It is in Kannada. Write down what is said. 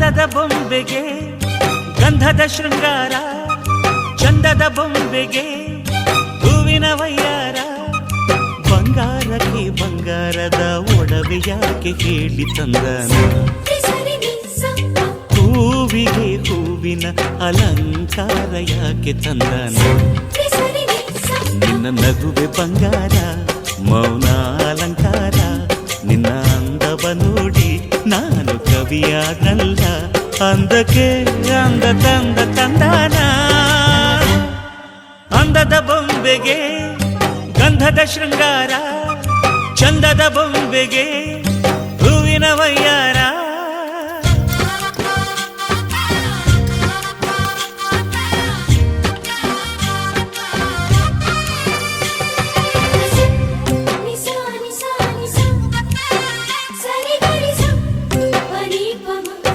ಅಂದದ ಬೊಂಬೆಗೆ ಗಂಧದ ಶೃಂಗಾರ, ಚಂದದ ಬೊಂಬೆಗೆ ಹೂವಿನ ವಯ್ಯಾರ. ಬಂಗಾರಕ್ಕೆ ಬಂಗಾರದ ಒಡವೆ ಯಾಕೆ ಹೇಳಿ ತಂದನ, ಹೂವಿಗೆ ಹೂವಿನ ಅಲಂಕಾರ ಯಾಕೆ ತಂದನ. ನಿನ್ನ ನಗುವೆ ಬಂಗಾರ, ಮೌನ ಅಲಂಕಾರ, ನಿನ್ನ ಅಂದವ ನೋಡಿ ನಾನು ಕವಿಯಾದಲ್ಲ. ಅಂದಕ್ಕೆ ಅಂದ ತಂದ ತಂದಾನ. ಅಂದದ ಬೊಂಬೆಗೆ ಗಂಧದ ಶೃಂಗಾರ, ಚಂದದ ಬೊಂಬೆಗೆ ಹೂವಿನ ವಯ್ಯಾರ.